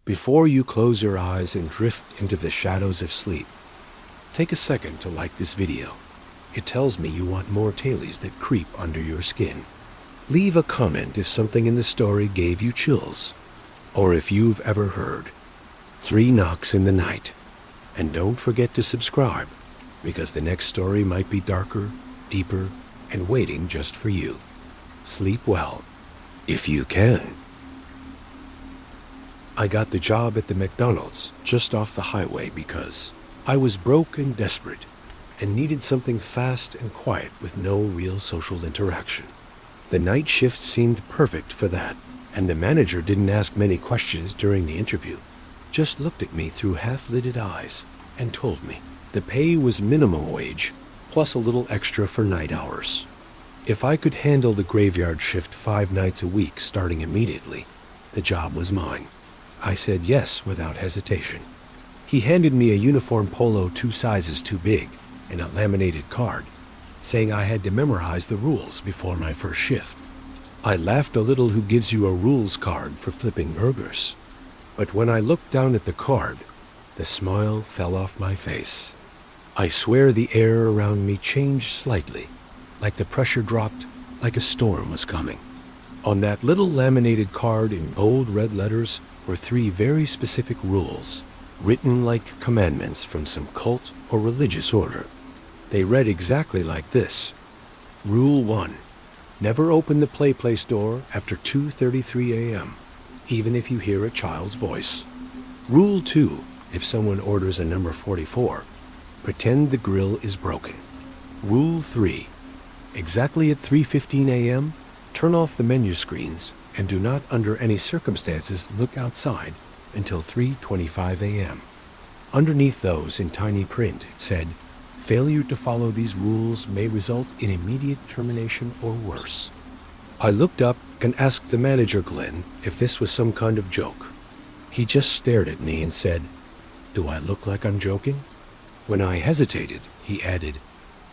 Before you close your eyes and drift into the shadows of sleep, take a second to like this video. It tells me you want more tales that creep under your skin. Leave a comment if something in the story gave you chills, or if you've ever heard 3 knocks in the night. And don't forget to subscribe, because the next story might be darker, deeper, and waiting just for you. Sleep well, if you can. I got the job at the McDonald's just off the highway because I was broke and desperate and needed something fast and quiet with no real social interaction. The night shift seemed perfect for that, and the manager didn't ask many questions during the interview, just looked at me through half-lidded eyes and told me the pay was minimum wage plus a little extra for night hours. If I could handle the graveyard shift 5 nights a week starting immediately, the job was mine. I said yes without hesitation. He handed me a uniform polo 2 sizes too big and a laminated card, saying I had to memorize the rules before my first shift. I laughed a little. Who gives you a rules card for flipping burgers? But when I looked down at the card, the smile fell off my face. I swear the air around me changed slightly, like the pressure dropped, like a storm was coming. On that little laminated card in bold red letters were 3 very specific rules, written like commandments from some cult or religious order. They read exactly like this. Rule 1. Never open the PlayPlace door after 2:33 a.m., even if you hear a child's voice. Rule 2. If someone orders a number 44, pretend the grill is broken. Rule 3. Exactly at 3:15 a.m., turn off the menu screens and do not under any circumstances look outside until 3:25 a.m. Underneath those, in tiny print, it said, failure to follow these rules may result in immediate termination or worse. I looked up and asked the manager, Glenn, if this was some kind of joke. He just stared at me and said, "Do I look like I'm joking?" When I hesitated, he added,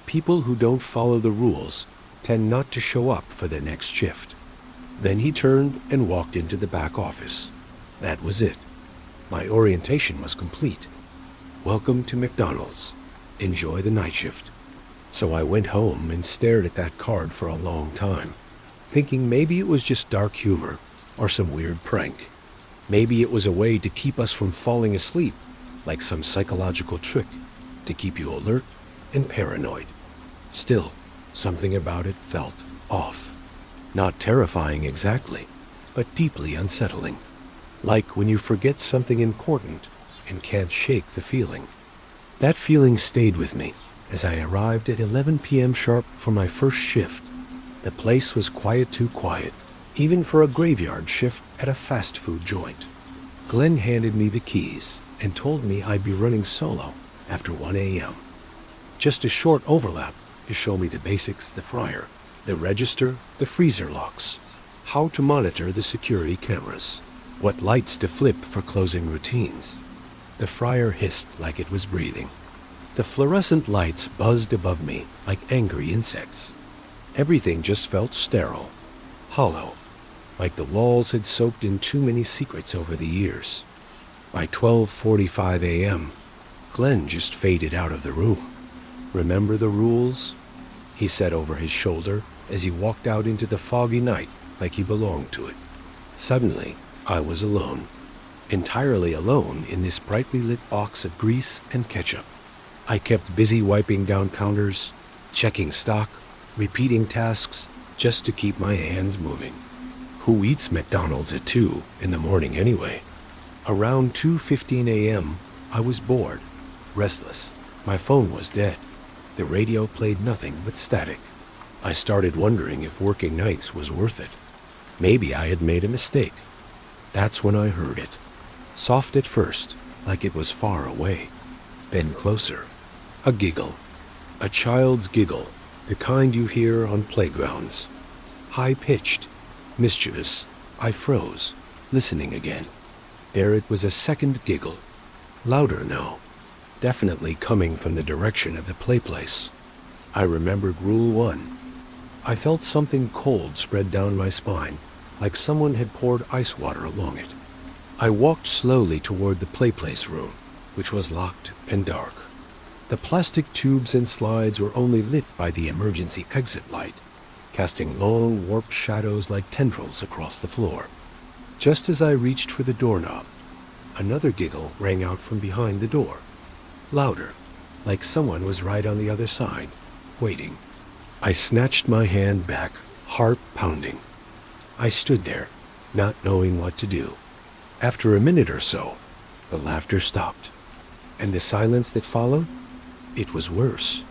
"People who don't follow the rules tend not to show up for the next shift." Then he turned and walked into the back office. That was it. My orientation was complete. Welcome to McDonald's. Enjoy the night shift. So I went home and stared at that card for a long time, thinking maybe it was just dark humor or some weird prank. Maybe it was a way to keep us from falling asleep, like some psychological trick to keep you alert and paranoid. Still, something about it felt off. Not terrifying exactly, but deeply unsettling. Like when you forget something important and can't shake the feeling. That feeling stayed with me as I arrived at 11 p.m. sharp for my first shift. The place was quiet, too quiet, even for a graveyard shift at a fast food joint. Glenn handed me the keys and told me I'd be running solo after 1 a.m. Just a short overlap to show me the basics: the fryer, the register, the freezer locks, how to monitor the security cameras, what lights to flip for closing routines. The fryer hissed like it was breathing. The fluorescent lights buzzed above me like angry insects. Everything just felt sterile, hollow, like the walls had soaked in too many secrets over the years. By 12:45 a.m., Glenn just faded out of the room. "Remember the rules?" he said over his shoulder as he walked out into the foggy night like he belonged to it. Suddenly, I was alone. Entirely alone in this brightly lit box of grease and ketchup. I kept busy wiping down counters, checking stock, repeating tasks just to keep my hands moving. Who eats McDonald's at 2 in the morning anyway? Around 2:15 a.m., I was bored, restless. My phone was dead. The radio played nothing but static. I started wondering if working nights was worth it. Maybe I had made a mistake. That's when I heard it. Soft at first, like it was far away. Then closer. A giggle. A child's giggle, the kind you hear on playgrounds. High-pitched, mischievous. I froze, listening again. There it was, a second giggle. Louder now. Definitely coming from the direction of the PlayPlace. I remembered Rule 1. I felt something cold spread down my spine, like someone had poured ice water along it. I walked slowly toward the PlayPlace room, which was locked and dark. The plastic tubes and slides were only lit by the emergency exit light, casting long, warped shadows like tendrils across the floor. Just as I reached for the doorknob, another giggle rang out from behind the door, louder, like someone was right on the other side, waiting. I snatched my hand back, heart pounding. I stood there, not knowing what to do. After a minute or so, the laughter stopped, and the silence that followed, it was worse.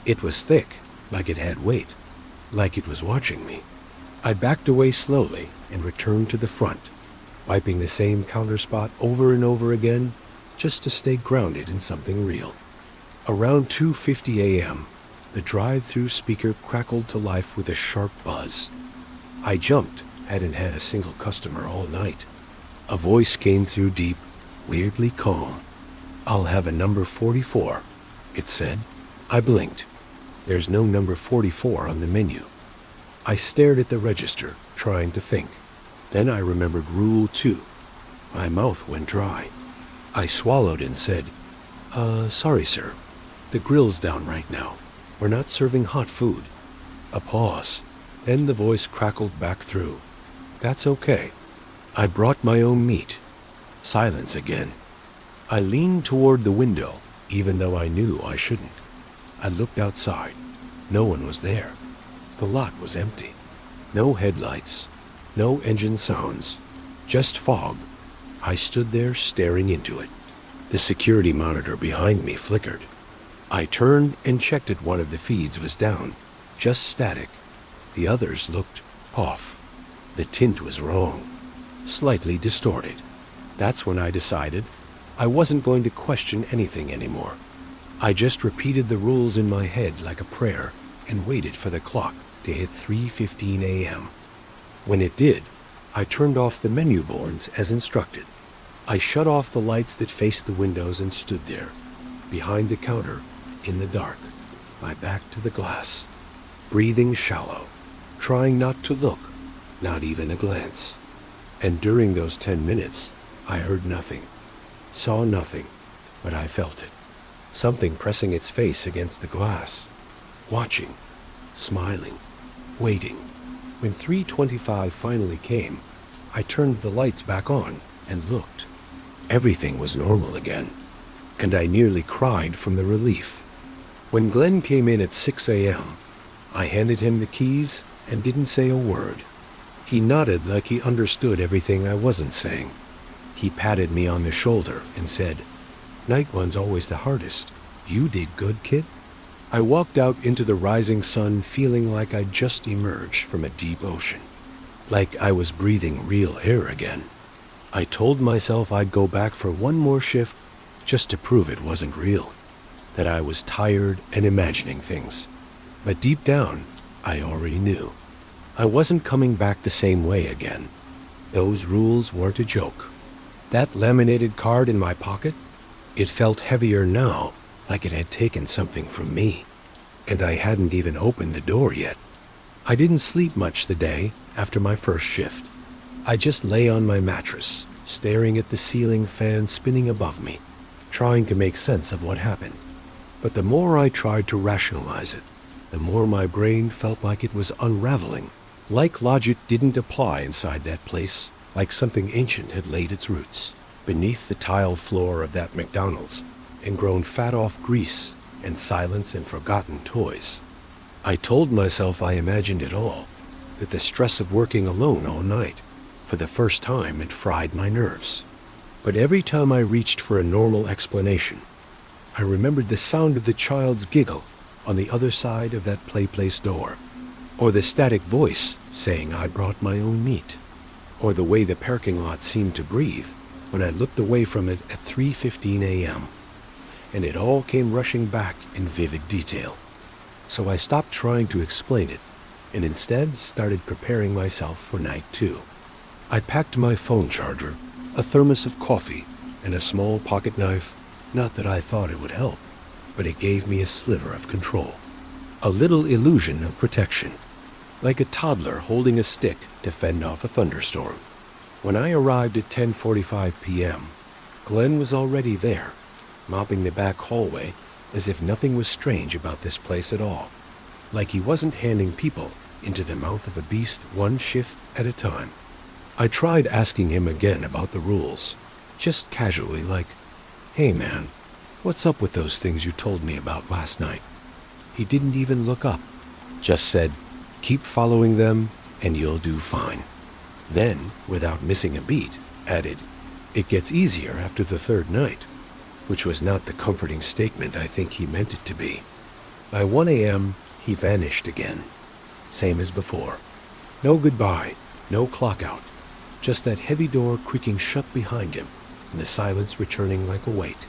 It was thick, like it had weight, like it was watching me. I backed away slowly and returned to the front, wiping the same counter spot over and over again, just to stay grounded in something real. Around 2:50 a.m., the drive-through speaker crackled to life with a sharp buzz. I jumped, hadn't had a single customer all night. A voice came through deep, weirdly calm. "I'll have a number 44, it said. I blinked. There's no number 44 on the menu. I stared at the register, trying to think. Then I remembered Rule 2. My mouth went dry. I swallowed and said, sorry, sir. The grill's down right now. We're not serving hot food." A pause. Then the voice crackled back through. "That's okay. I brought my own meat." Silence again. I leaned toward the window, even though I knew I shouldn't. I looked outside. No one was there. The lot was empty. No headlights. No engine sounds. Just fog. I stood there staring into it. The security monitor behind me flickered. I turned and checked it. One of the feeds was down. Just static. The others looked off. The tint was wrong. Slightly distorted. That's when I decided I wasn't going to question anything anymore. I just repeated the rules in my head like a prayer and waited for the clock to hit 3:15 a.m. When it did, I turned off the menu boards as instructed. I shut off the lights that faced the windows and stood there, behind the counter, in the dark, my back to the glass, breathing shallow, trying not to look, not even a glance. And during those 10 minutes, I heard nothing, saw nothing, but I felt it. Something pressing its face against the glass, watching, smiling, waiting. When 3:25 finally came, I turned the lights back on and looked. Everything was normal again, and I nearly cried from the relief. When Glenn came in at 6 a.m., I handed him the keys and didn't say a word. He nodded like he understood everything I wasn't saying. He patted me on the shoulder and said, "Night one's always the hardest. You did good, kid." I walked out into the rising sun feeling like I'd just emerged from a deep ocean, like I was breathing real air again. I told myself I'd go back for one more shift just to prove it wasn't real, that I was tired and imagining things. But deep down, I already knew. I wasn't coming back the same way again. Those rules weren't a joke. That laminated card in my pocket, it felt heavier now, like it had taken something from me. And I hadn't even opened the door yet. I didn't sleep much the day after my first shift. I just lay on my mattress, staring at the ceiling fan spinning above me, trying to make sense of what happened. But the more I tried to rationalize it, the more my brain felt like it was unraveling, like logic didn't apply inside that place, like something ancient had laid its roots beneath the tile floor of that McDonald's and grown fat off grease and silence and forgotten toys. I told myself I imagined it all, that the stress of working alone all night, for the first time, it fried my nerves. But every time I reached for a normal explanation, I remembered the sound of the child's giggle on the other side of that PlayPlace door, or the static voice saying I brought my own meat, or the way the parking lot seemed to breathe when I looked away from it at 3:15 a.m. And it all came rushing back in vivid detail. So I stopped trying to explain it, and instead started preparing myself for night 2. I packed my phone charger, a thermos of coffee, and a small pocket knife. Not that I thought it would help, but it gave me a sliver of control, a little illusion of protection, like a toddler holding a stick to fend off a thunderstorm. When I arrived at 10:45 p.m., Glenn was already there, mopping the back hallway as if nothing was strange about this place at all, like he wasn't handing people into the mouth of a beast one shift at a time. I tried asking him again about the rules, just casually, like, "Hey man, what's up with those things you told me about last night?" He didn't even look up, just said, "Keep following them and you'll do fine." Then, without missing a beat, added, "It gets easier after the third night," which was not the comforting statement I think he meant it to be. By 1 a.m., he vanished again. Same as before. No goodbye, no clock out, just that heavy door creaking shut behind him, and the silence returning like a weight.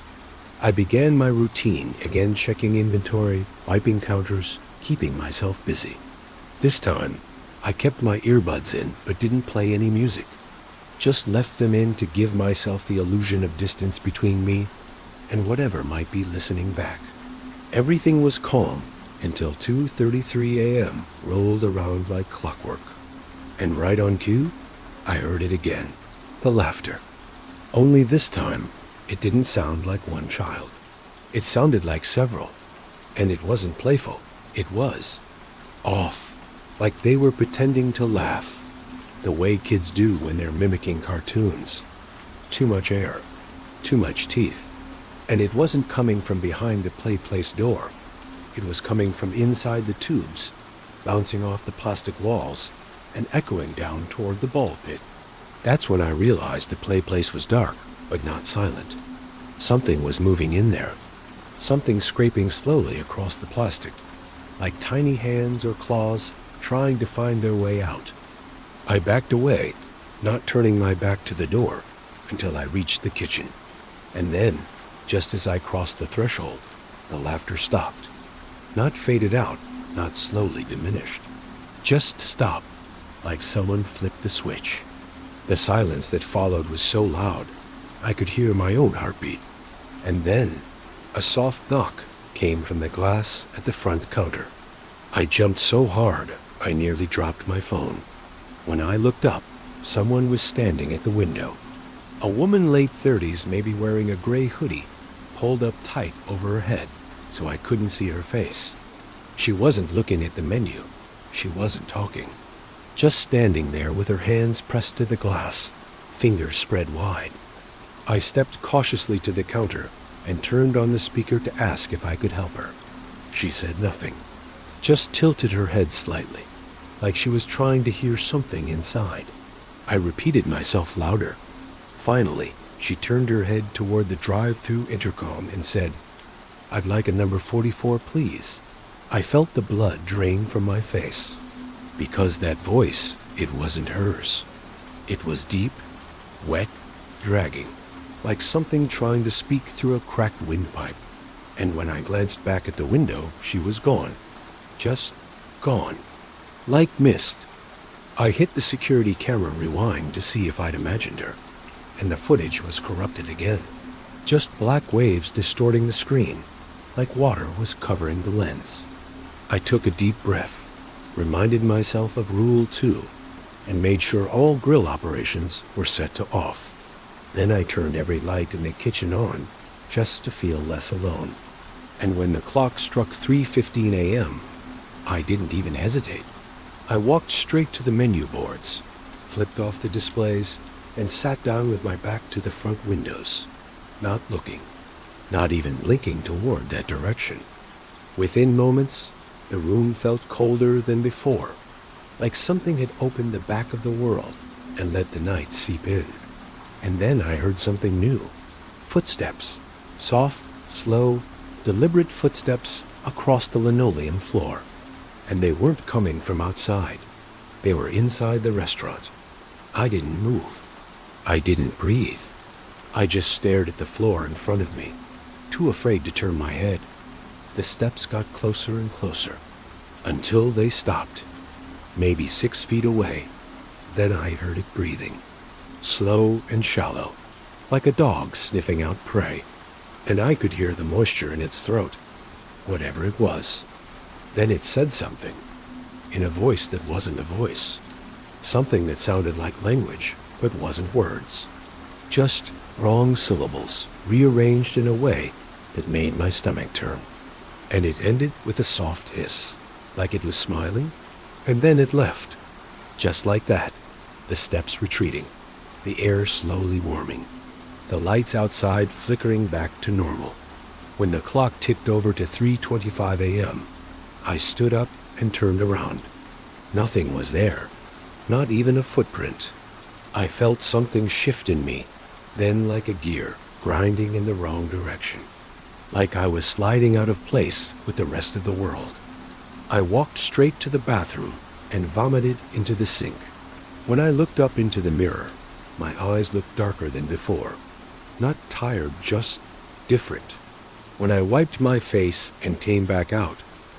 I began my routine, again checking inventory, wiping counters, keeping myself busy. This time, I kept my earbuds in but didn't play any music. Just left them in to give myself the illusion of distance between me and whatever might be listening back. Everything was calm until 2:33 a.m. rolled around like clockwork. And right on cue, I heard it again. The laughter. Only this time, it didn't sound like one child. It sounded like several. And it wasn't playful. It was off. Like they were pretending to laugh, the way kids do when they're mimicking cartoons. Too much air, too much teeth. And it wasn't coming from behind the PlayPlace door. It was coming from inside the tubes, bouncing off the plastic walls and echoing down toward the ball pit. That's when I realized the PlayPlace was dark, but not silent. Something was moving in there. Something scraping slowly across the plastic, like tiny hands or claws trying to find their way out. I backed away, not turning my back to the door until I reached the kitchen. And then, just as I crossed the threshold, the laughter stopped. Not faded out, not slowly diminished. Just stopped, like someone flipped a switch. The silence that followed was so loud, I could hear my own heartbeat. And then, a soft knock came from the glass at the front counter. I jumped so hard, I nearly dropped my phone. When I looked up, someone was standing at the window. A woman late 30s, maybe wearing a gray hoodie, pulled up tight over her head so I couldn't see her face. She wasn't looking at the menu. She wasn't talking. Just standing there with her hands pressed to the glass, fingers spread wide. I stepped cautiously to the counter and turned on the speaker to ask if I could help her. She said nothing, just tilted her head slightly, like she was trying to hear something inside. I repeated myself louder. Finally, she turned her head toward the drive-through intercom and said, "I'd like a number 44, please." I felt the blood drain from my face, because that voice, it wasn't hers. It was deep, wet, dragging, like something trying to speak through a cracked windpipe. And when I glanced back at the window, she was gone. Just gone. Like mist. I hit the security camera rewind to see if I'd imagined her, and the footage was corrupted again. Just black waves distorting the screen, like water was covering the lens. I took a deep breath, reminded myself of Rule 2, and made sure all grill operations were set to off. Then I turned every light in the kitchen on, just to feel less alone. And when the clock struck 3:15 a.m., I didn't even hesitate. I walked straight to the menu boards, flipped off the displays, and sat down with my back to the front windows, not looking, not even blinking toward that direction. Within moments, the room felt colder than before, like something had opened the back of the world and let the night seep in. And then I heard something new. Footsteps. Soft, slow, deliberate footsteps across the linoleum floor. And they weren't coming from outside. They were inside the restaurant. I didn't move. I didn't breathe. I just stared at the floor in front of me, too afraid to turn my head. The steps got closer and closer, until they stopped, maybe 6 feet away. Then I heard it breathing, slow and shallow, like a dog sniffing out prey. And I could hear the moisture in its throat, whatever it was. Then it said something, in a voice that wasn't a voice, something that sounded like language, but wasn't words. Just wrong syllables rearranged in a way that made my stomach turn. And it ended with a soft hiss, like it was smiling, and then it left. Just like that, the steps retreating, the air slowly warming, the lights outside flickering back to normal. When the clock ticked over to 3:25 a.m., I stood up and turned around. Nothing was there, not even a footprint. I felt something shift in me, then like a gear grinding in the wrong direction, like I was sliding out of place with the rest of the world. I walked straight to the bathroom and vomited into the sink. When I looked up into the mirror, my eyes looked darker than before. Not tired, just different. When I wiped my face and came back out,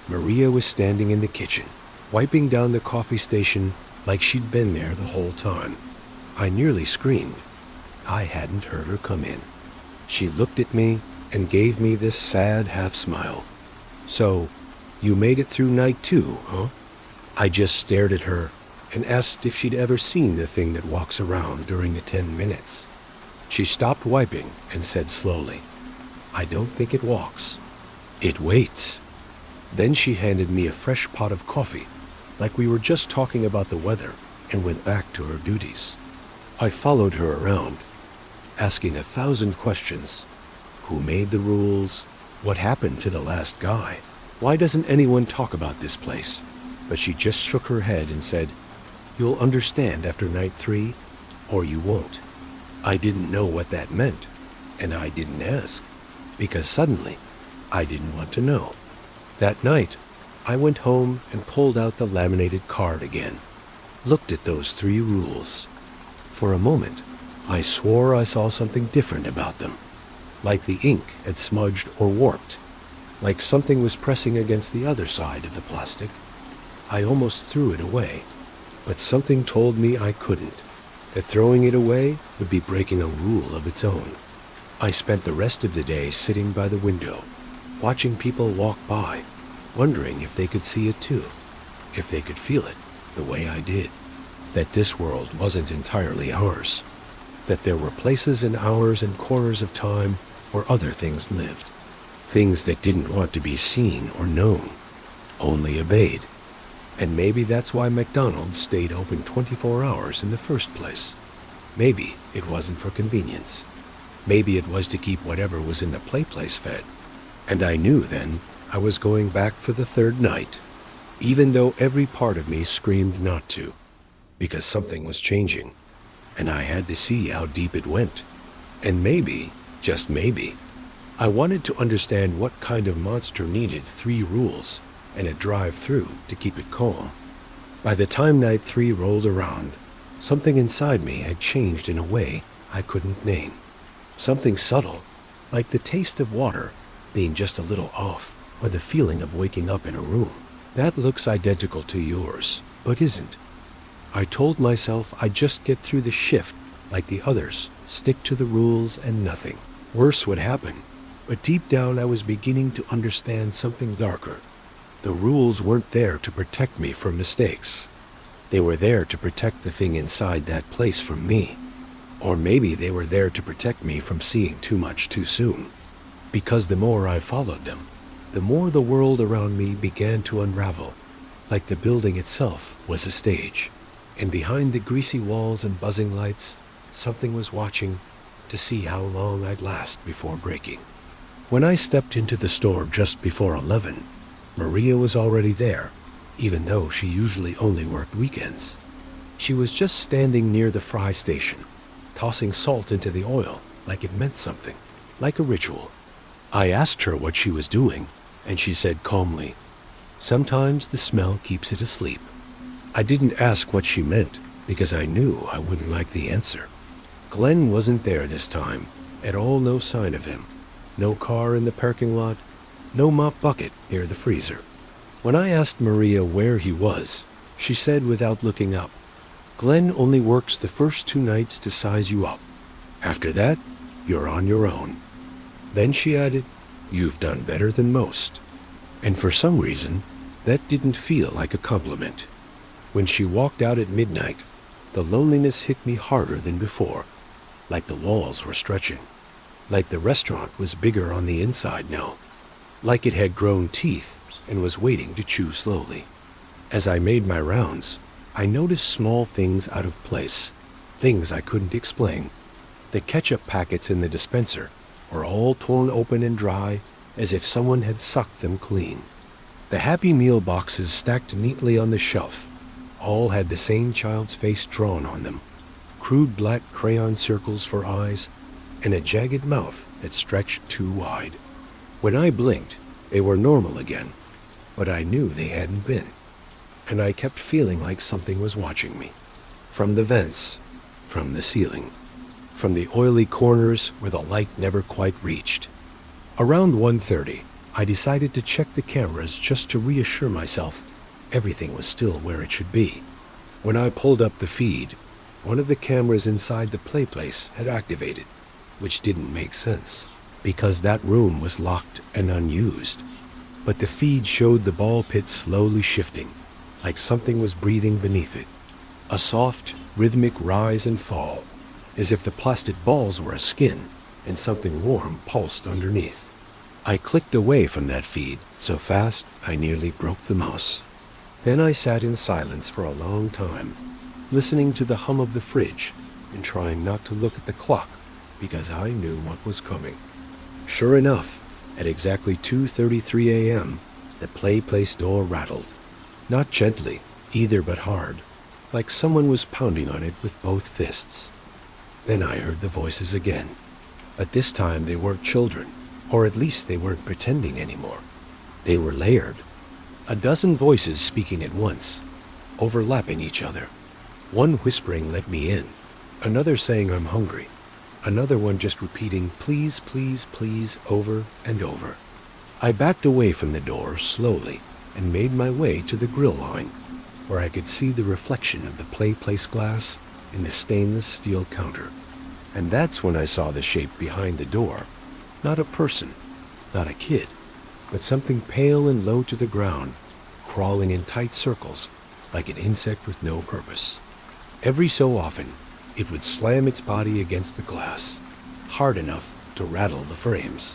Maria was standing in the kitchen, wiping down the coffee station like she'd been there the whole time. I nearly screamed. I hadn't heard her come in. She looked at me and gave me this sad half-smile. "So, you made it through night 2, huh?" I just stared at her and asked if she'd ever seen the thing that walks around during the 10 minutes. She stopped wiping and said slowly, "I don't think it walks. It waits." Then she handed me a fresh pot of coffee, like we were just talking about the weather, and went back to her duties. I followed her around, asking 1,000 questions. Who made the rules? What happened to the last guy? Why doesn't anyone talk about this place? But she just shook her head and said, "You'll understand after night 3, or you won't." I didn't know what that meant, and I didn't ask, because suddenly I didn't want to know. That night, I went home and pulled out the laminated card again, looked at those 3 rules. For a moment, I swore I saw something different about them, like the ink had smudged or warped, like something was pressing against the other side of the plastic. I almost threw it away, but something told me I couldn't, that throwing it away would be breaking a rule of its own. I spent the rest of the day sitting by the window, watching people walk by, wondering if they could see it too, if they could feel it the way I did, that this world wasn't entirely ours, that there were places and hours and corners of time where other things lived, things that didn't want to be seen or known, only obeyed. And maybe that's why McDonald's stayed open 24 hours in the first place. Maybe it wasn't for convenience. Maybe it was to keep whatever was in the PlayPlace fed. And I knew then I was going back for the 3rd night, even though every part of me screamed not to, because something was changing, and I had to see how deep it went. And maybe, just maybe, I wanted to understand what kind of monster needed 3 rules and a drive-through to keep it calm. By the time night 3 rolled around, something inside me had changed in a way I couldn't name. Something subtle, like the taste of water being just a little off, or the feeling of waking up in a room that looks identical to yours, but isn't. I told myself I'd just get through the shift like the others, stick to the rules and nothing worse would happen. But deep down I was beginning to understand something darker. The rules weren't there to protect me from mistakes. They were there to protect the thing inside that place from me. Or maybe they were there to protect me from seeing too much too soon. Because the more I followed them, the more the world around me began to unravel, like the building itself was a stage. And behind the greasy walls and buzzing lights, something was watching to see how long I'd last before breaking. When I stepped into the store just before 11, Maria was already there, even though she usually only worked weekends. She was just standing near the fry station, tossing salt into the oil like it meant something, like a ritual. I asked her what she was doing, and she said calmly, "Sometimes the smell keeps it asleep." I didn't ask what she meant, because I knew I wouldn't like the answer. Glenn wasn't there this time, at all. No sign of him. No car in the parking lot, no mop bucket near the freezer. When I asked Maria where he was, she said without looking up, "Glenn only works the first 2 nights to size you up. After that, you're on your own." Then she added, "You've done better than most." And for some reason, that didn't feel like a compliment. When she walked out at midnight, The loneliness hit me harder than before, like the walls were stretching, like the restaurant was bigger on the inside now, like it had grown teeth and was waiting to chew slowly. As I made my rounds, I noticed small things out of place, things I couldn't explain. The ketchup packets in the dispenser were all torn open and dry, as if someone had sucked them clean. The Happy Meal boxes stacked neatly on the shelf all had the same child's face drawn on them, crude black crayon circles for eyes, and a jagged mouth that stretched too wide. When I blinked, they were normal again, but I knew they hadn't been, and I kept feeling like something was watching me. From the vents, from the ceiling, from the oily corners where the light never quite reached. Around 1:30, I decided to check the cameras just to reassure myself everything was still where it should be. When I pulled up the feed, one of the cameras inside the PlayPlace had activated, which didn't make sense, because that room was locked and unused. But the feed showed the ball pit slowly shifting, like something was breathing beneath it. A soft, rhythmic rise and fall, as if the plastic balls were a skin and something warm pulsed underneath. I clicked away from that feed so fast I nearly broke the mouse. Then I sat in silence for a long time, listening to the hum of the fridge and trying not to look at the clock because I knew what was coming. Sure enough, at exactly 2:33 a.m., the PlayPlace door rattled. Not gently, either, but hard, like someone was pounding on it with both fists. Then I heard the voices again, but this time they weren't children, or at least they weren't pretending anymore. They were layered. A dozen voices speaking at once, overlapping each other. One whispering, "Let me in," another saying, "I'm hungry," another one just repeating, "Please, please, please," over and over. I backed away from the door slowly and made my way to the grill line, where I could see the reflection of the PlayPlace glass in the stainless steel counter. And that's when I saw the shape behind the door. Not a person, not a kid, but something pale and low to the ground, crawling in tight circles like an insect with no purpose. Every so often, it would slam its body against the glass, hard enough to rattle the frames.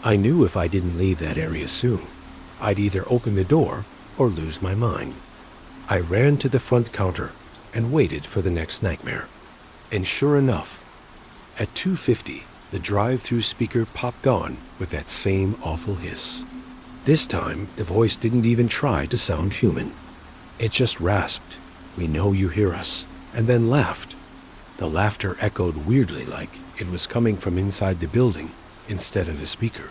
I knew if I didn't leave that area soon, I'd either open the door or lose my mind. I ran to the front counter and waited for the next nightmare. And sure enough, at 2:50, the drive-through speaker popped on with that same awful hiss. This time, the voice didn't even try to sound human. It just rasped, "We know you hear us," and then laughed. The laughter echoed weirdly like it was coming from inside the building instead of the speaker.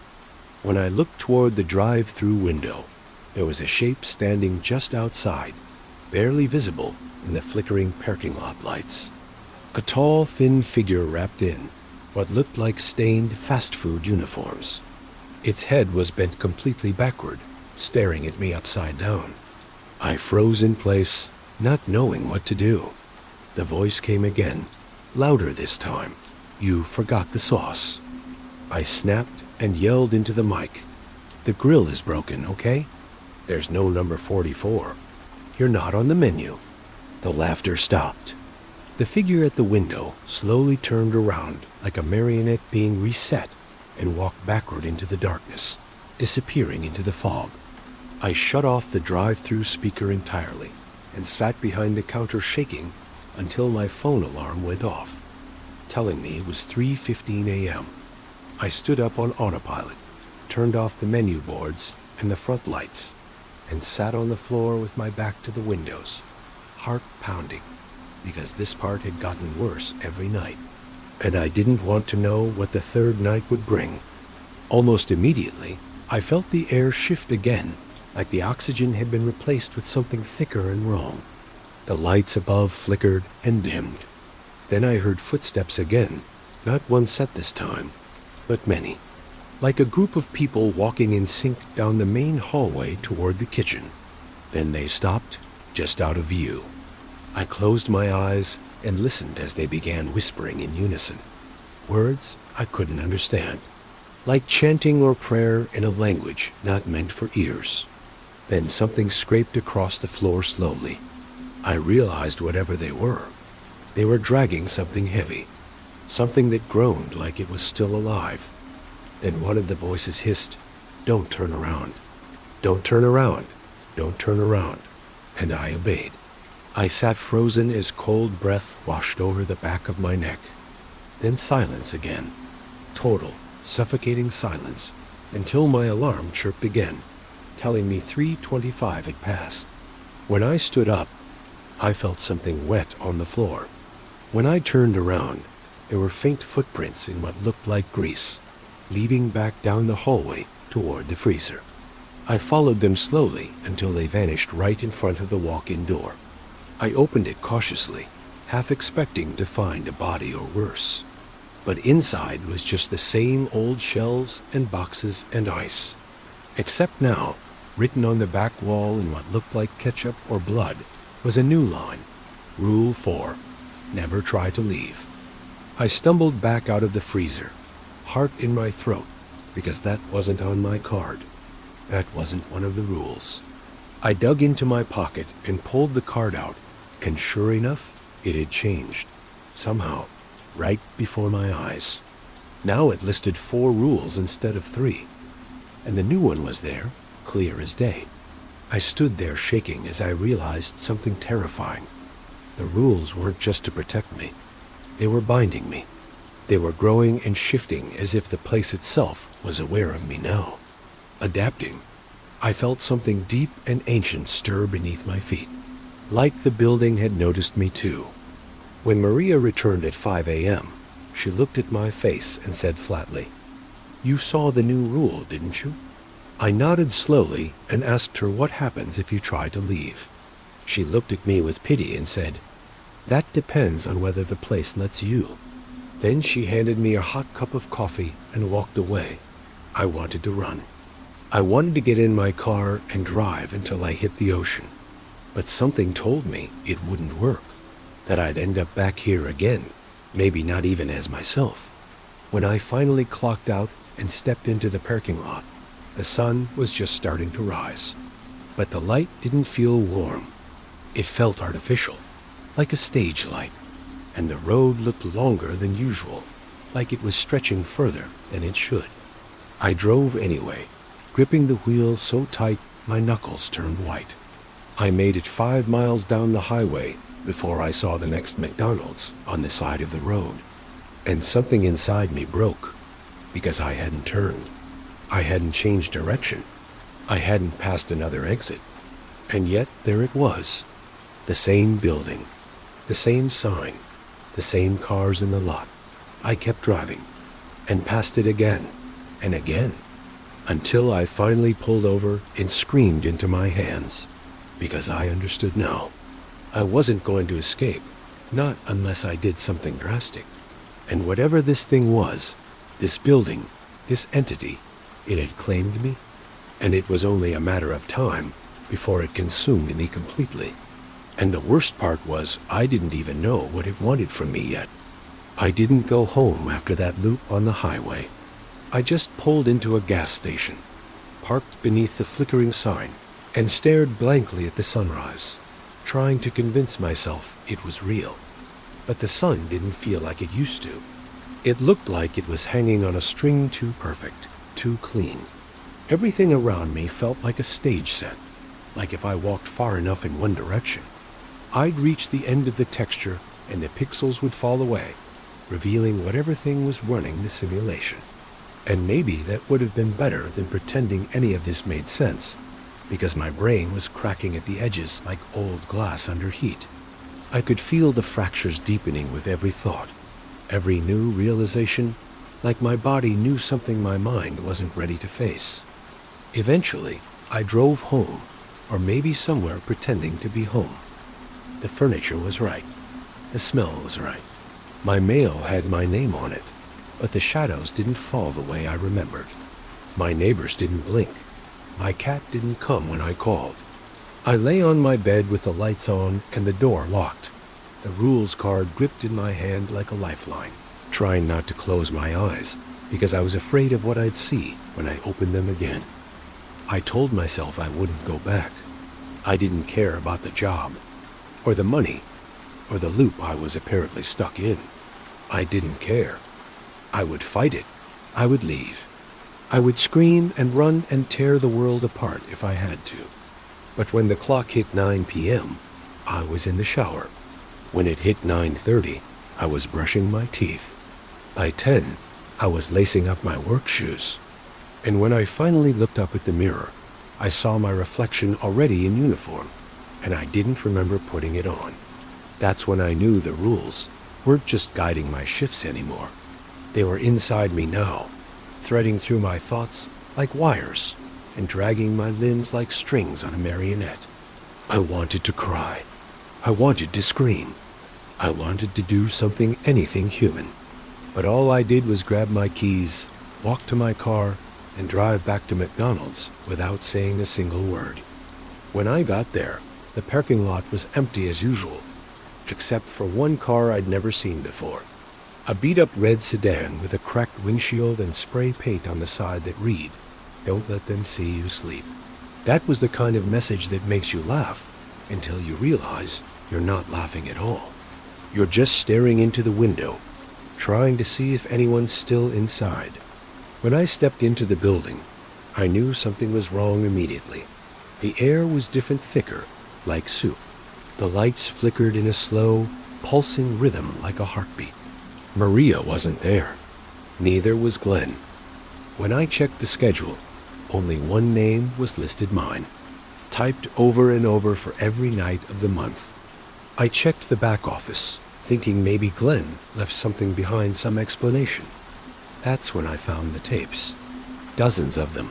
When I looked toward the drive-through window, there was a shape standing just outside, barely visible in the flickering parking lot lights. A tall, thin figure wrapped in what looked like stained fast food uniforms. Its head was bent completely backward, staring at me upside down. I froze in place, not knowing what to do. The voice came again, louder this time. "You forgot the sauce." I snapped and yelled into the mic. "The grill is broken, okay? There's no number 44. You're not on the menu." The laughter stopped. The figure at the window slowly turned around like a marionette being reset and walked backward into the darkness, disappearing into the fog. I shut off the drive-through speaker entirely and sat behind the counter shaking until my phone alarm went off, telling me it was 3:15 a.m. I stood up on autopilot, turned off the menu boards and the front lights, and sat on the floor with my back to the windows, heart pounding, because this part had gotten worse every night, and I didn't want to know what the third night would bring. Almost immediately, I felt the air shift again, like the oxygen had been replaced with something thicker and wrong. The lights above flickered and dimmed. Then I heard footsteps again, not one set this time, but many, like a group of people walking in sync down the main hallway toward the kitchen. Then they stopped, just out of view. I closed my eyes and listened as they began whispering in unison, words I couldn't understand, like chanting or prayer in a language not meant for ears. Then something scraped across the floor slowly. I realized whatever they were, They were dragging something heavy, something that groaned like it was still alive. Then one of the voices hissed, "Don't turn around. Don't turn around. Don't turn around." And I obeyed. I sat frozen as cold breath washed over the back of my neck. Then silence again. Total, suffocating silence, until my alarm chirped again, telling me 3:25 had passed. When I stood up, I felt something wet on the floor. When I turned around, there were faint footprints in what looked like grease, leading back down the hallway toward the freezer. I followed them slowly until they vanished right in front of the walk-in door. I opened it cautiously, half expecting to find a body or worse. But inside was just the same old shelves and boxes and ice. Except now, written on the back wall in what looked like ketchup or blood, was a new line. Rule 4. Never try to leave. I stumbled back out of the freezer, heart in my throat, because that wasn't on my card. That wasn't one of the rules. I dug into my pocket and pulled the card out, and sure enough, it had changed. Somehow, right before my eyes. Now it listed 4 rules instead of 3. And the new one was there, clear as day. I stood there shaking as I realized something terrifying. The rules weren't just to protect me. They were binding me. They were growing and shifting as if the place itself was aware of me now. Adapting. I felt something deep and ancient stir beneath my feet. Like the building had noticed me too. When Maria returned at 5 a.m., she looked at my face and said flatly, "You saw the new rule, didn't you?" I nodded slowly and asked her what happens if you try to leave. She looked at me with pity and said, "That depends on whether the place lets you." Then she handed me a hot cup of coffee and walked away. I wanted to run. I wanted to get in my car and drive until I hit the ocean. But something told me it wouldn't work, that I'd end up back here again, maybe not even as myself. When I finally clocked out and stepped into the parking lot, the sun was just starting to rise. But the light didn't feel warm. It felt artificial, like a stage light, and the road looked longer than usual, like it was stretching further than it should. I drove anyway, gripping the wheel so tight my knuckles turned white. I made it 5 miles down the highway before I saw the next McDonald's on the side of the road. And something inside me broke, because I hadn't turned. I hadn't changed direction. I hadn't passed another exit. And yet there it was. The same building, the same sign, the same cars in the lot. I kept driving, and passed it again, and again, until I finally pulled over and screamed into my hands, because I understood now. I wasn't going to escape, not unless I did something drastic. And whatever this thing was, this building, this entity, it had claimed me, and it was only a matter of time before it consumed me completely. And the worst part was I didn't even know what it wanted from me yet. I didn't go home after that loop on the highway. I just pulled into a gas station, parked beneath the flickering sign, and stared blankly at the sunrise, trying to convince myself it was real. But the sun didn't feel like it used to. It looked like it was hanging on a string too perfect, too clean. Everything around me felt like a stage set, like if I walked far enough in one direction, I'd reach the end of the texture and the pixels would fall away, revealing whatever thing was running the simulation. And maybe that would have been better than pretending any of this made sense, because my brain was cracking at the edges like old glass under heat. I could feel the fractures deepening with every thought, every new realization, like my body knew something my mind wasn't ready to face. Eventually, I drove home, or maybe somewhere pretending to be home. The furniture was right. The smell was right. My mail had my name on it, but the shadows didn't fall the way I remembered. My neighbors didn't blink. My cat didn't come when I called. I lay on my bed with the lights on and the door locked, the rules card gripped in my hand like a lifeline, trying not to close my eyes because I was afraid of what I'd see when I opened them again. I told myself I wouldn't go back. I didn't care about the job or the money. or the loop I was apparently stuck in. I didn't care. I would fight it. I would leave. I would scream and run and tear the world apart if I had to. But when the clock hit 9 p.m., I was in the shower. When it hit 9:30, I was brushing my teeth. By 10, I was lacing up my work shoes. And when I finally looked up at the mirror, I saw my reflection already in uniform, and I didn't remember putting it on. That's when I knew the rules weren't just guiding my shifts anymore. They were inside me now, threading through my thoughts like wires and dragging my limbs like strings on a marionette. I wanted to cry. I wanted to scream. I wanted to do something, anything human. But all I did was grab my keys, walk to my car, and drive back to McDonald's without saying a single word. When I got there, the parking lot was empty as usual, except for one car I'd never seen before. A beat-up red sedan with a cracked windshield and spray paint on the side that read, "Don't let them see you sleep." That was the kind of message that makes you laugh until you realize you're not laughing at all. You're just staring into the window, trying to see if anyone's still inside. When I stepped into the building, I knew something was wrong immediately. The air was different, thicker, like soup. The lights flickered in a slow, pulsing rhythm like a heartbeat. Maria wasn't there. Neither was Glenn. When I checked the schedule, only one name was listed, mine, typed over and over for every night of the month. I checked the back office, thinking maybe Glenn left something behind, some explanation. That's when I found the tapes. Dozens of them.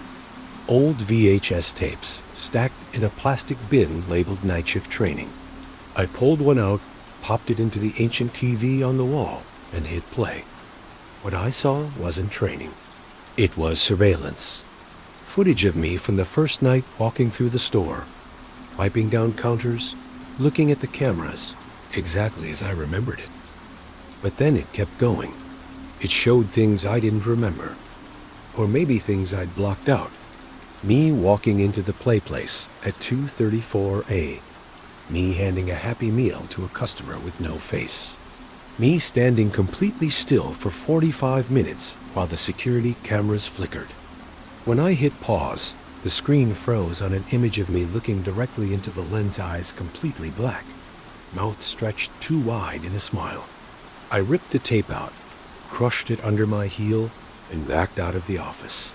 Old VHS tapes, stacked in a plastic bin labeled Nightshift Training. I pulled one out, popped it into the ancient TV on the wall, and hit play. What I saw wasn't training. It was surveillance. Footage of me from the first night walking through the store, wiping down counters, looking at the cameras, exactly as I remembered it. But then it kept going. It showed things I didn't remember, or maybe things I'd blocked out. Me walking into the PlayPlace at 2:34 a.m. Me handing a Happy Meal to a customer with no face. Me standing completely still for 45 minutes while the security cameras flickered. When I hit pause, the screen froze on an image of me looking directly into the lens, eyes completely black, mouth stretched too wide in a smile. I ripped the tape out, crushed it under my heel, and backed out of the office.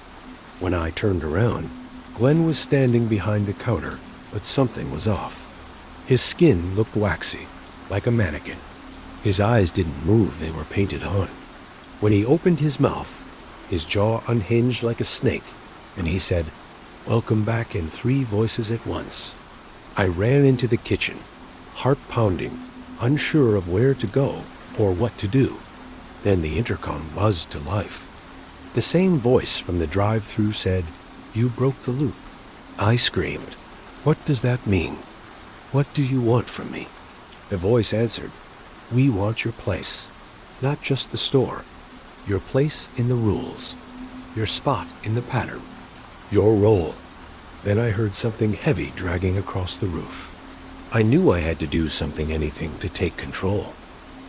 When I turned around, Glenn was standing behind the counter, but something was off. His skin looked waxy, like a mannequin. His eyes didn't move, they were painted on. When he opened his mouth, his jaw unhinged like a snake, and he said, "Welcome back," in 3 voices at once. I ran into the kitchen, heart pounding, unsure of where to go or what to do. Then the intercom buzzed to life. The same voice from the drive-thru said, "You broke the loop." I screamed, "What does that mean? What do you want from me?" The voice answered, "We want your place, not just the store. Your place in the rules, your spot in the pattern, your role." Then I heard something heavy dragging across the roof. I knew I had to do something, anything, to take control.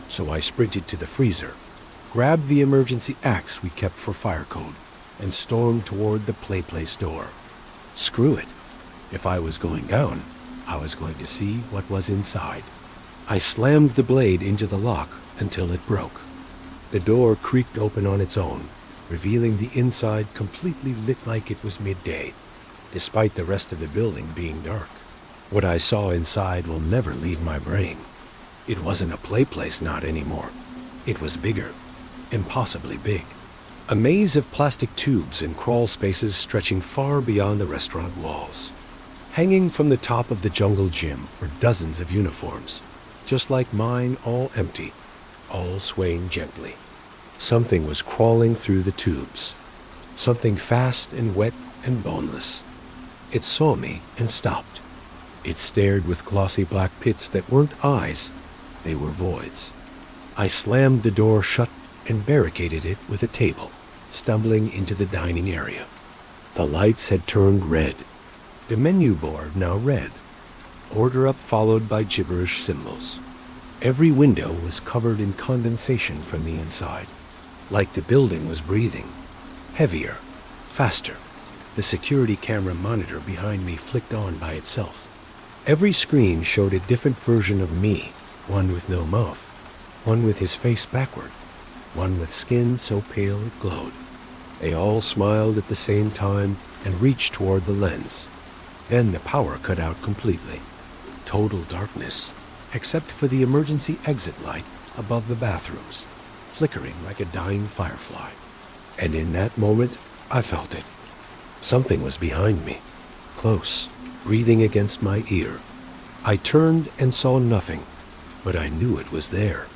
So I sprinted to the freezer, grabbed the emergency axe we kept for fire code, and stormed toward the PlayPlace door. Screw it. If I was going down, I was going to see what was inside. I slammed the blade into the lock until it broke. The door creaked open on its own, revealing the inside completely lit like it was midday, despite the rest of the building being dark. What I saw inside will never leave my brain. It wasn't a PlayPlace, not anymore. It was bigger, impossibly big. A maze of plastic tubes and crawl spaces stretching far beyond the restaurant walls. Hanging from the top of the jungle gym were dozens of uniforms, just like mine, all empty, all swaying gently. Something was crawling through the tubes, something fast and wet and boneless. It saw me and stopped. It stared with glossy black pits that weren't eyes, they were voids. I slammed the door shut and barricaded it with a table, stumbling into the dining area. The lights had turned red. The menu board now read, "Order up," followed by gibberish symbols. Every window was covered in condensation from the inside, like the building was breathing. Heavier, faster. The security camera monitor behind me flicked on by itself. Every screen showed a different version of me, one with no mouth, one with his face backward, one with skin so pale it glowed. They all smiled at the same time and reached toward the lens. Then the power cut out completely. Total darkness, except for the emergency exit light above the bathrooms, flickering like a dying firefly. And in that moment, I felt it. Something was behind me, close, breathing against my ear. I turned and saw nothing, but I knew it was there.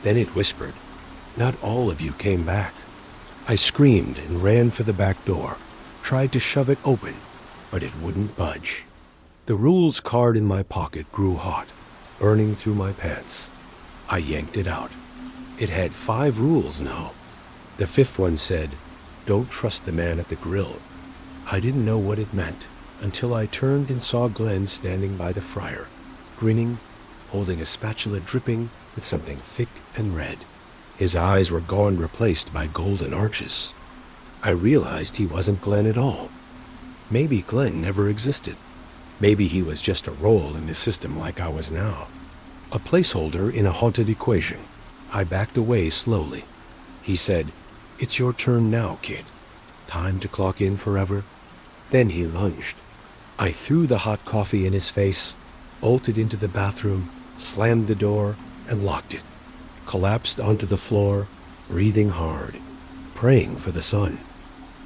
Then it whispered, "Not all of you came back." I screamed and ran for the back door, tried to shove it open, but it wouldn't budge. The rules card in my pocket grew hot, burning through my pants. I yanked it out. It had 5 rules now. The 5th one said, "Don't trust the man at the grill." I didn't know what it meant until I turned and saw Glenn standing by the fryer, grinning, holding a spatula dripping with something thick and red. His eyes were gone, replaced by golden arches. I realized he wasn't Glenn at all. Maybe Glenn never existed. Maybe he was just a role in the system like I was now. A placeholder in a haunted equation. I backed away slowly. He said, "It's your turn now, kid. Time to clock in forever." Then he lunged. I threw the hot coffee in his face, bolted into the bathroom, slammed the door, and locked it. Collapsed onto the floor, breathing hard, praying for the sun.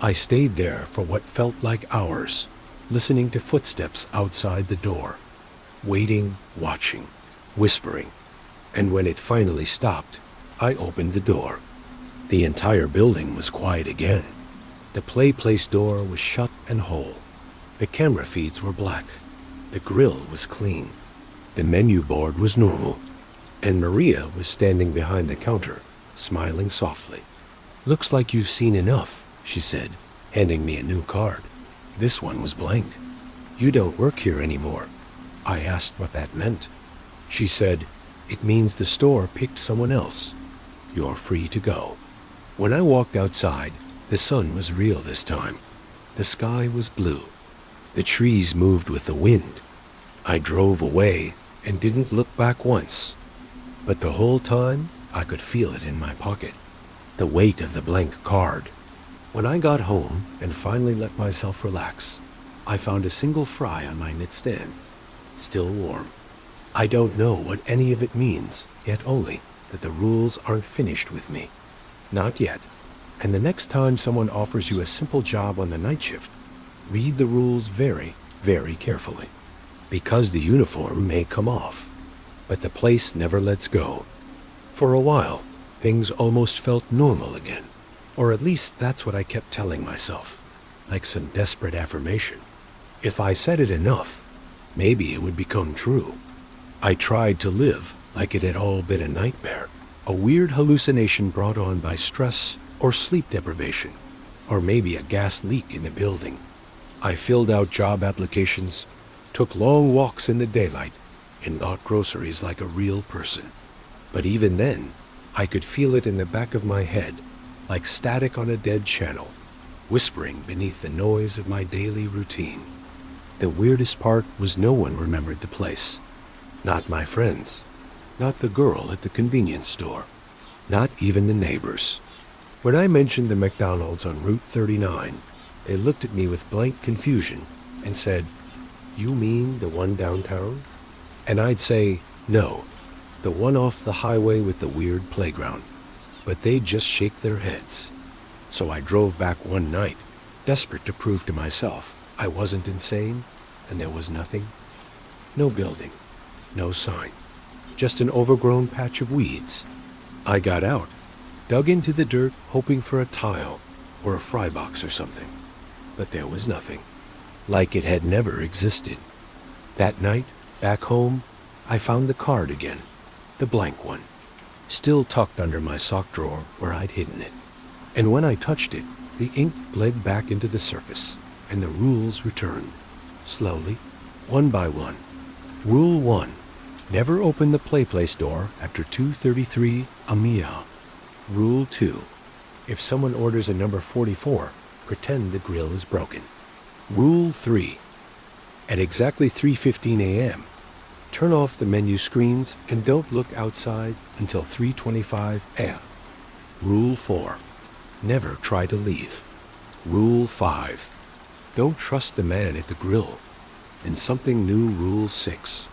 I stayed there for what felt like hours, listening to footsteps outside the door, waiting, watching, whispering. And when it finally stopped, I opened the door. The entire building was quiet again. The PlayPlace door was shut and whole. The camera feeds were black. The grill was clean. The menu board was normal. And Maria was standing behind the counter, smiling softly. "Looks like you've seen enough," she said, handing me a new card. This one was blank. "You don't work here anymore." I asked what that meant. She said, "It means the store picked someone else. You're free to go." When I walked outside, the sun was real this time. The sky was blue. The trees moved with the wind. I drove away and didn't look back once. But the whole time, I could feel it in my pocket. The weight of the blank card. When I got home and finally let myself relax, I found a single fry on my nightstand, still warm. I don't know what any of it means, yet only that the rules aren't finished with me. Not yet. And the next time someone offers you a simple job on the night shift, read the rules very, very carefully. Because the uniform may come off, but the place never lets go. For a while, things almost felt normal again. Or at least that's what I kept telling myself, like some desperate affirmation. If I said it enough, maybe it would become true. I tried to live like it had all been a nightmare, a weird hallucination brought on by stress or sleep deprivation, or maybe a gas leak in the building. I filled out job applications, took long walks in the daylight, and got groceries like a real person. But even then, I could feel it in the back of my head, like static on a dead channel, whispering beneath the noise of my daily routine. The weirdest part was no one remembered the place. Not my friends, not the girl at the convenience store, not even the neighbors. When I mentioned the McDonald's on Route 39, they looked at me with blank confusion and said, "You mean the one downtown?" And I'd say, "No, the one off the highway with the weird playground." But they'd just shake their heads. So I drove back one night, desperate to prove to myself I wasn't insane and there was nothing. No building, no sign, just an overgrown patch of weeds. I got out, dug into the dirt, hoping for a tile or a fry box or something. But there was nothing, like it had never existed. That night, back home, I found the card again, the blank one, still tucked under my sock drawer where I'd hidden it. And when I touched it, the ink bled back into the surface, and the rules returned, slowly, one by one. Rule 1, Never open the PlayPlace door after 2:33 AM. Rule 2. If someone orders a number 44, pretend the grill is broken. Rule 3. At exactly 3:15 AM, turn off the menu screens and don't look outside until 3:25 AM. Rule 4. Never try to leave. Rule 5. Don't trust the man at the grill. And something new, Rule 6.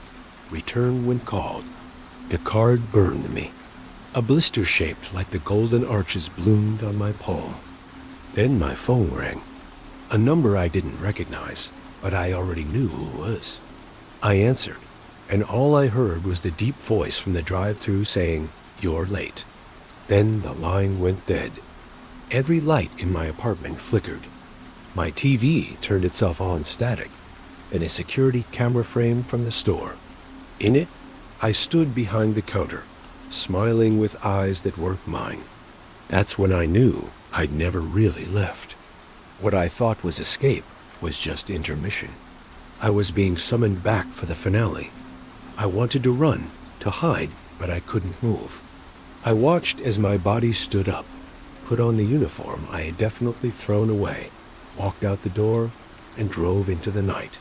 Return when called. The card burned me. A blister shaped like the golden arches bloomed on my palm. Then my phone rang. A number I didn't recognize, but I already knew who it was. I answered, and all I heard was the deep voice from the drive-thru saying, "You're late." Then the line went dead. Every light in my apartment flickered. My TV turned itself on static, and a security camera frame from the store. In it, I stood behind the counter, smiling with eyes that weren't mine. That's when I knew I'd never really left. What I thought was escape was just intermission. I was being summoned back for the finale. I wanted to run, to hide, but I couldn't move. I watched as my body stood up, put on the uniform I had definitely thrown away, walked out the door, and drove into the night.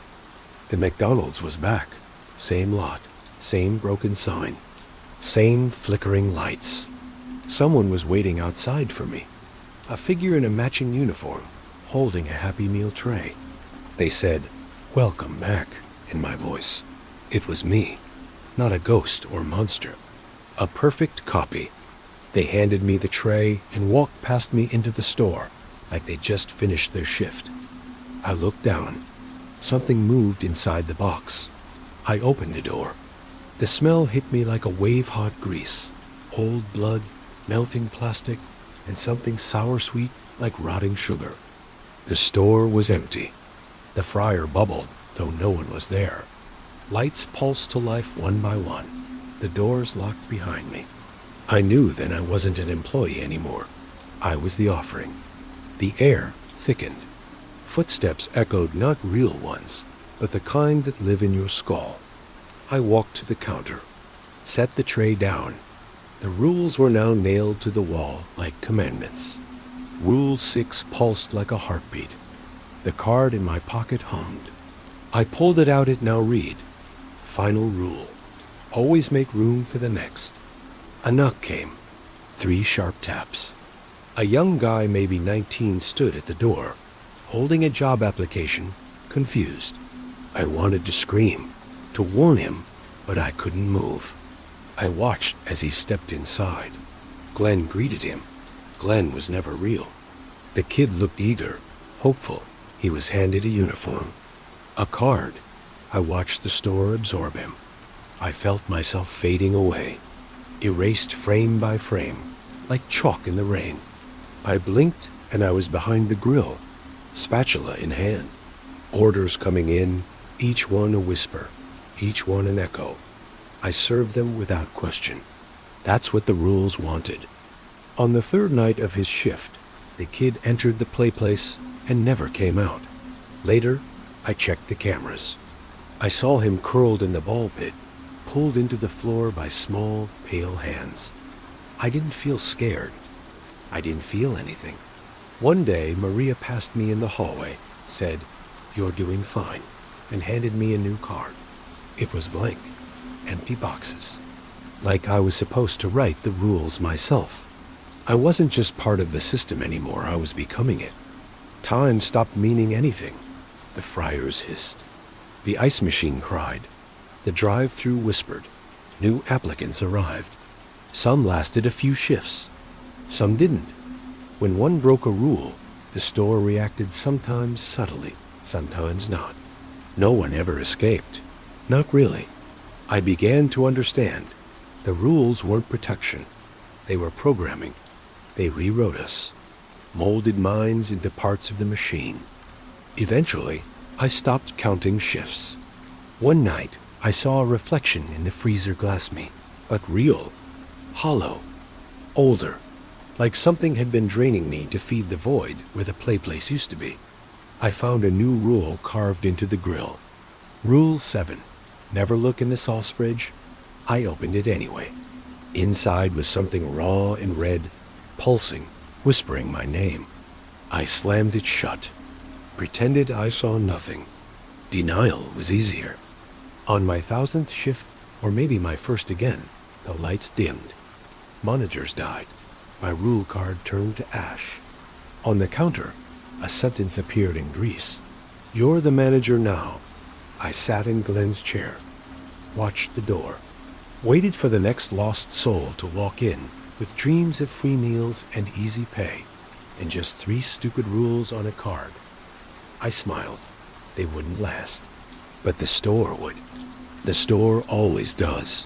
The McDonald's was back. Same lot, same broken sign, same flickering lights. Someone was waiting outside for me, a figure in a matching uniform, holding a Happy Meal tray. They said, "Welcome back," in my voice. It was me, not a ghost or monster. A perfect copy. They handed me the tray and walked past me into the store like they just finished their shift. I looked down. Something moved inside the box. I opened the door. The smell hit me like a wave-hot grease. Old blood, melting plastic, and something sour-sweet like rotting sugar. The store was empty. The fryer bubbled, though no one was there. Lights pulsed to life one by one. The doors locked behind me. I knew then I wasn't an employee anymore. I was the offering. The air thickened. Footsteps echoed not real ones, but the kind that live in your skull. I walked to the counter, set the tray down. The rules were now nailed to the wall like commandments. Rule 6 pulsed like a heartbeat. The card in my pocket hummed. I pulled it out. It now read, "Final rule. Always make room for the next." A knock came. 3 sharp taps. A young guy, maybe 19, stood at the door, holding a job application, confused. I wanted to scream, to warn him, but I couldn't move. I watched as he stepped inside. Glenn greeted him. Glenn was never real. The kid looked eager, hopeful. He was handed a uniform. A card. I watched the store absorb him. I felt myself fading away, erased frame by frame, like chalk in the rain. I blinked and I was behind the grill, spatula in hand. Orders coming in, each one a whisper, each one an echo. I served them without question. That's what the rules wanted. On the 3rd night of his shift, the kid entered the PlayPlace and never came out. Later, I checked the cameras. I saw him curled in the ball pit, pulled into the floor by small, pale hands. I didn't feel scared. I didn't feel anything. One day, Maria passed me in the hallway, said, "You're doing fine," and handed me a new card. It was blank, empty boxes. Like I was supposed to write the rules myself. I wasn't just part of the system anymore, I was becoming it. Time stopped meaning anything. The fryers hissed. The ice machine cried. The drive-thru whispered. New applicants arrived. Some lasted a few shifts. Some didn't. When one broke a rule, the store reacted sometimes subtly, sometimes not. No one ever escaped. Not really. I began to understand. The rules weren't protection. They were programming. They rewrote us, molded minds into parts of the machine. Eventually, I stopped counting shifts. One night, I saw a reflection in the freezer glass me, but real, hollow, older, like something had been draining me to feed the void where the PlayPlace used to be. I found a new rule carved into the grill. Rule 7. Never look in the sauce fridge. I opened it anyway. Inside was something raw and red, pulsing, whispering my name. I slammed it shut, pretended I saw nothing. Denial was easier. On my 1000th shift, or maybe my first again, the lights dimmed. Monitors died. My rule card turned to ash. On the counter, a sentence appeared in grease. "You're the manager now." I sat in Glenn's chair, watched the door, waited for the next lost soul to walk in with dreams of free meals and easy pay, and just 3 stupid rules on a card. I smiled. They wouldn't last. But the store would. The store always does.